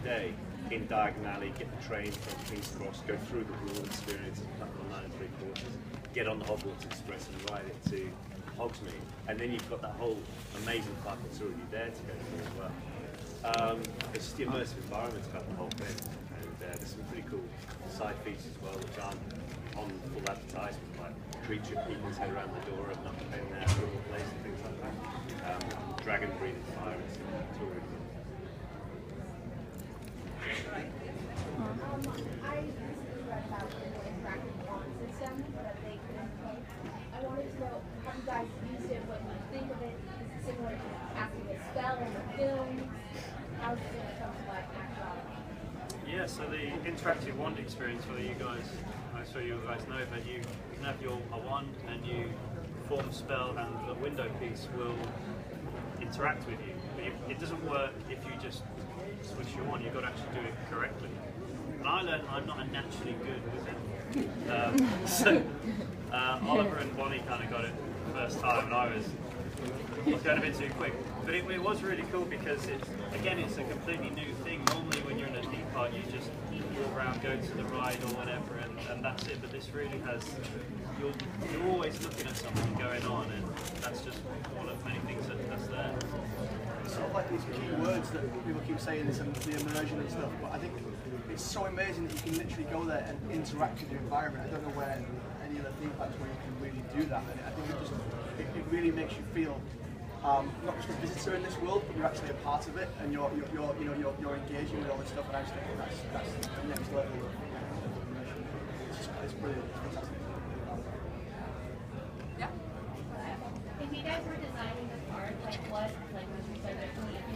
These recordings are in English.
day in Diagon Alley, get the train from King's Cross, go through the Wall experience, cut on 9 3/4, get on the Hogwarts Express and ride it to Hogsmeade, and then you've got that whole amazing part that's already there to go through as well. It's just the immersive environment about the whole thing, and there's some pretty cool side features as well which aren't on full advertisement, like creature peeking his head around the door and not in their little place and things like that. Dragon breathing fire, it's all really cool. I recently read about the interactive pawn system that they could implement. I wanted to know how you guys used it, what you think of it. Is it similar to casting a spell in the films? How is it going to come to life in actuality? Yeah, so the interactive wand experience for you guys, I'm sure you guys know, but you can have a wand and you perform a spell and the window piece will interact with you. But it doesn't work if you just switch your wand, you've got to actually do it correctly. And I learned I'm not a naturally good wizard. So Oliver and Bonnie kind of got it the first time and I was going a bit too quick. But it was really cool because it's a completely new thing. Normally when you're in a theme park you just walk around, go to the ride or whatever and that's it. But this really has, you're always looking at something going on and that's just one of many things that's there. It's sort of like these key words that people keep saying, the immersion and stuff, but I think it's so amazing that you can literally go there and interact with the environment. I don't know where any other theme parks where you can really do that, and I think it really makes you feel not just a visitor in this world, but you're actually a part of it, and you're engaging with all this stuff, and I just think that's the next level of immersion. It's brilliant, it's fantastic. Yeah. If you guys were designing the park, what would you say differently if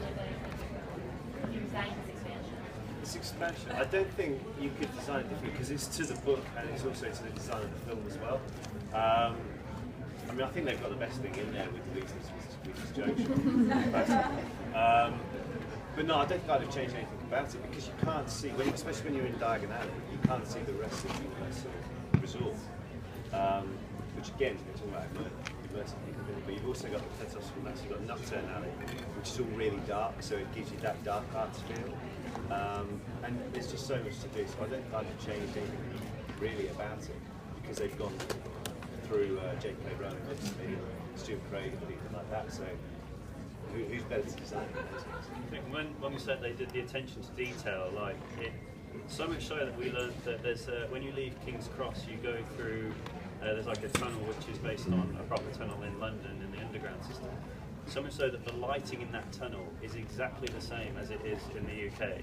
you designed this expansion? This expansion, I don't think you could design it differently because it's to the book and it's also to the design of the film as well. I mean, I think they've got the best thing in there with Weasley's Junction. But no, I don't think I'd have changed anything about it because you can't see, especially when you're in Diagon Alley, you can't see the rest of the sort of resort. Which again, it's all about immersive capability. But you've also got the Tetos from that, so you've got Nocturne Alley, which is all really dark, so it gives you that dark arts feel. And there's just so much to do, so I don't think I'd have changed anything really about it because they've gone through J.K. Rowling, obviously, Stuart Craig and people like that, so who's better to design it? I think when we said they did the attention to detail, like so much so that we learned that there's when you leave King's Cross, you go through there's like a tunnel which is based on a proper tunnel in London in the underground system. So much so that the lighting in that tunnel is exactly the same as it is in the UK.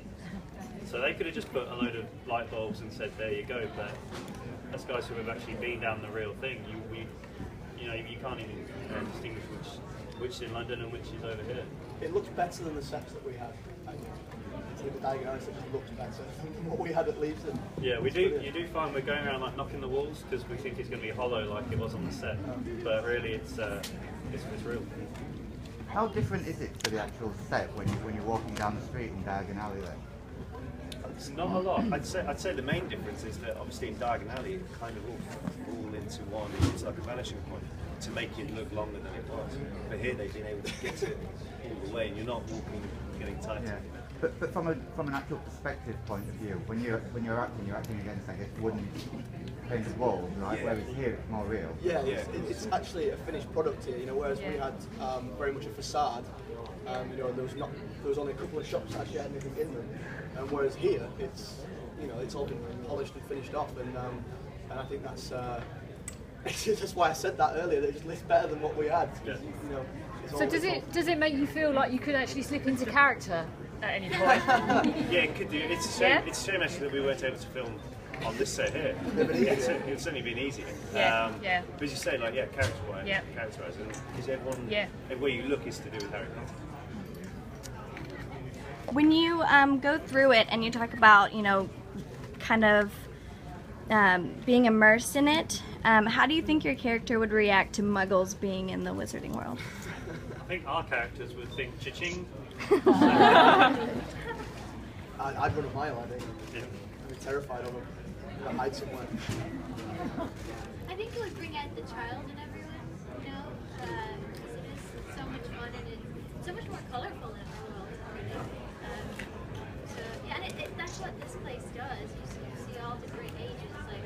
So they could have just put a load of light bulbs and said, there you go, but as guys who have actually been down the real thing, you can't even distinguish which is in London and which is over here. It looks better than the sets that we had. I think the Diagon Alley set just looks better than what we had at Leavesden. Yeah, we do. You do find we're going around like knocking the walls because we think it's going to be hollow like it was on the set, but really it's real. How different is it to the actual set when you're walking down the street in Diagon Alley then? It's not a lot. I'd say the main difference is that obviously in Diagon Alley it kind of all into one. It's like a vanishing point to make it look longer than it was. But here they've been able to get it all the way, and you're not walking, getting tighter. Yeah. But from an actual perspective point of view, when you're acting against, I guess, wooden painted walls, right? Yeah. Whereas here it's more real. Yeah, it's actually a finished product here. Whereas we had very much a facade. There was only a couple of shops that actually had anything in them. And whereas here, it's all been polished and finished off, and I think that's that's why I said that earlier. That it just looks better than what we had. Yeah. So does it make you feel like you could actually slip into character at any point? Yeah, it could do. It's a shame actually that we weren't able to film on this set here. It's certainly been easier. Yeah. But as you say, like character-wise, because everywhere you look is to do with Harry Potter. When you go through it and you talk about, kind of being immersed in it, how do you think your character would react to Muggles being in the wizarding world? I think our characters would think cha-ching. I'd run a mile, I think. Yeah. I'd be terrified of them. I'd hide somewhere. I think it would bring out the child in everyone, because it is so much fun and it's so much more colorful in the world. So yeah, that's what this place does. You see all different ages, like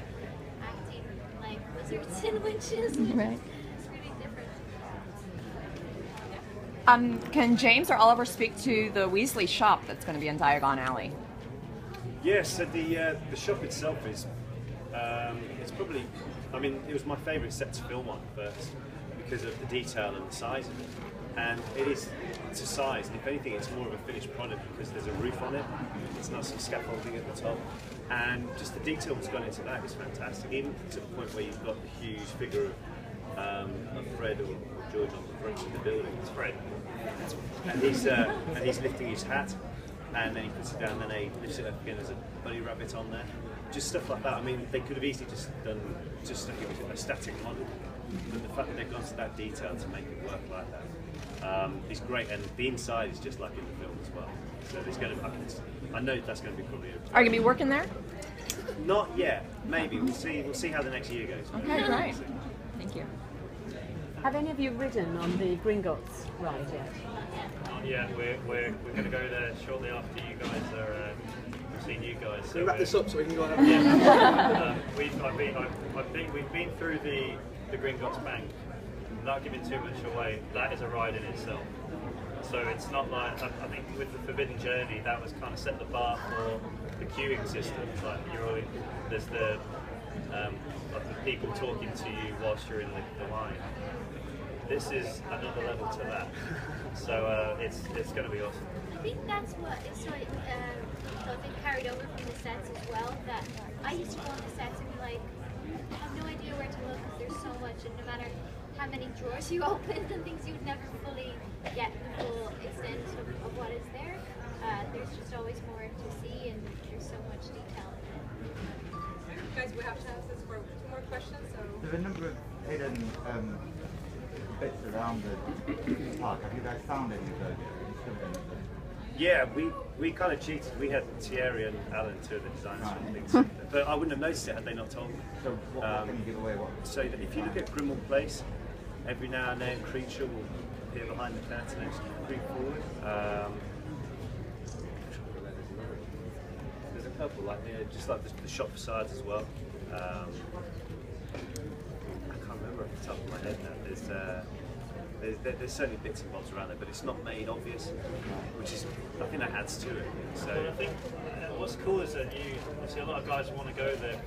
acting like wizards and witches. Right. It's really different. Can James or Oliver speak to the Weasley shop that's going to be in Diagon Alley? Yeah, so the shop itself is, it's probably, I mean, it was my favourite set to film on first because of the detail and the size of it. And it is to size, and if anything, it's more of a finished product because there's a roof on it. It's not some scaffolding at the top, and just the detail that's gone into that is fantastic. Even to the point where you've got the huge figure of Fred or George on the front of the building. It's Fred, and he's lifting his hat, and then he puts it down, and then he lifts it up again. There's a bunny rabbit on there, just stuff like that. I mean, they could have easily just stuck it with a static model, but the fact that they've gone to that detail to make it work like that. It's great, and the inside is just like in the film as well. So there's going to, I know that's going to be probably. Are you going to be working there? Not yet. Maybe we'll see. We'll see how the next year goes. Okay, great. Thank you. Have any of you ridden on the Gringotts ride yet? Not yet. We're going to go there shortly after you guys are. We've seen you guys. So wrap this up so we can go on. Yeah. We've been through the Gringotts Bank. Without giving too much away, that is a ride in itself. So it's not like, I think with the Forbidden Journey, that was kind of set the bar for the queuing system. Like there's the people talking to you whilst you're in the line. This is another level to that. So it's going to be awesome. I think that's what it's sort of been carried over from the sets as well. That I used to go on the sets and be like, I have no idea where to look because there's so much, and no matter how many drawers you open and things, you would never fully get the full extent of what is there. There's just always more to see, and there's so much detail in it. Guys, we have chances for 2 more questions. So There are a number of hidden bits around the park. Have you guys found any of those yet? Yeah, we kind of cheated. We had Thierry and Alan, two of the designers and things, but I wouldn't have noticed it had they not told me. So what can you give away? What? So that if you look at Grimmauld Place, every now and then Creature will appear behind the curtain and just creep forward. There's a couple, like just like the shop facades as well. I can't remember off the top of my head now. There's certainly bits and bobs around there, but it's not made obvious, which is, I think that adds to it. So I think what's cool is that you see a lot of guys want to go there,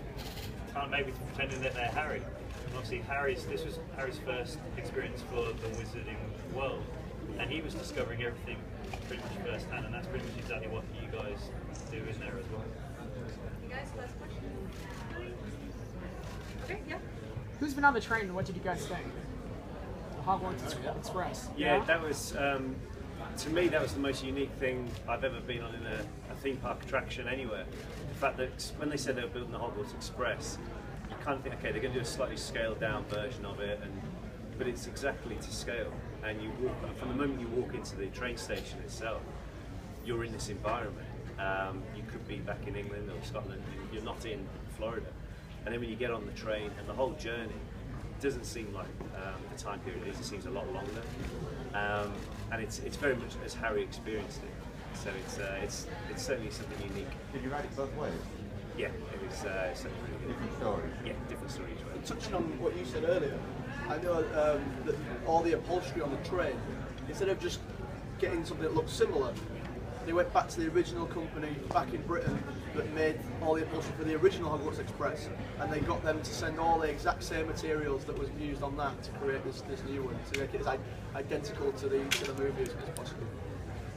kind of maybe pretending that they're Harry. And obviously this was Harry's first experience for the wizarding world, and he was discovering everything pretty much firsthand, and that's pretty much exactly what you guys do in there as well. you guys, last question. Okay, yeah. Who's been on the train and what did you guys think? The Hogwarts Express. yeah, that was to me that was the most unique thing I've ever been on in a theme park attraction anywhere. The fact that when they said they were building the Hogwarts Express, you kind of think, okay, they're going to do a slightly scaled down version of it, but it's exactly to scale. And you walk from the moment you walk into the train station itself, you're in this environment. You could be back in England or Scotland, you're not in Florida. And then when you get on the train and the whole journey, it doesn't seem like the time period it seems a lot longer. And it's very much as Harry experienced it. So it's certainly something unique. Did you ride it both ways? Yeah, it was certainly really good. Different stories? Yeah, different stories. Right? Touching on what you said earlier, I know that all the upholstery on the train, instead of just getting something that looks similar, they went back to the original company back in Britain that made all the upholstery for the original Hogwarts Express, and they got them to send all the exact same materials that was used on that to create this new one, to make it as identical to the movie as possible.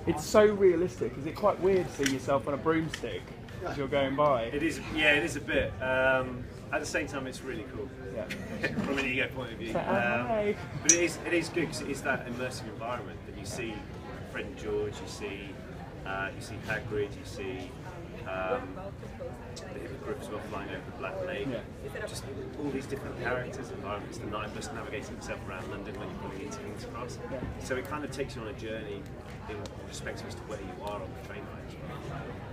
It's so realistic. Is it quite weird seeing yourself on a broomstick as you're going by? It is. Yeah, it is a bit. At the same time, it's really cool. Yeah. From an ego point of view. But it is good because it is that immersive environment that you see Fred and George, you see Hagrid, you see the Hippogriff as well flying over the Black Lake. Yeah. Just all these different characters, environments, the Nimbus navigating himself around London when you're coming into King's Cross. Yeah. So it kind of takes you on a journey in respect as to where you are on the train ride as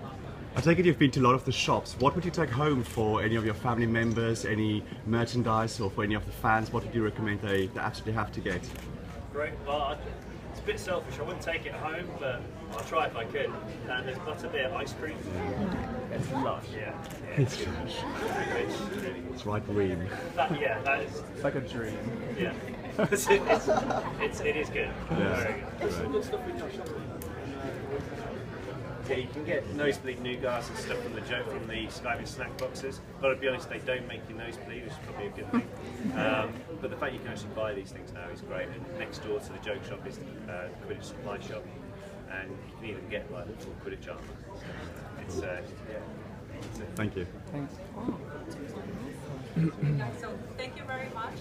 well. I take it you've been to a lot of the shops. What would you take home for any of your family members, any merchandise, or for any of the fans? What would you recommend they absolutely have to get? Great. Well, a bit selfish. I wouldn't take it home, but I'll try if I could. And there's butterbeer ice cream. It's lush. Yeah. It's good. It's like dream. That is. It's like a dream. Yeah. it is good. Yeah. Very good. Yeah, you can get nosebleed nougats and stuff from the Skiving snack boxes. But to be honest, they don't make you nosebleed, which is probably a good thing. But the fact you can actually buy these things now is great. And next door to the joke shop is the Quidditch supply shop, and you can even get like little Quidditch armor. It's Thank you. Thanks. So thank you very much.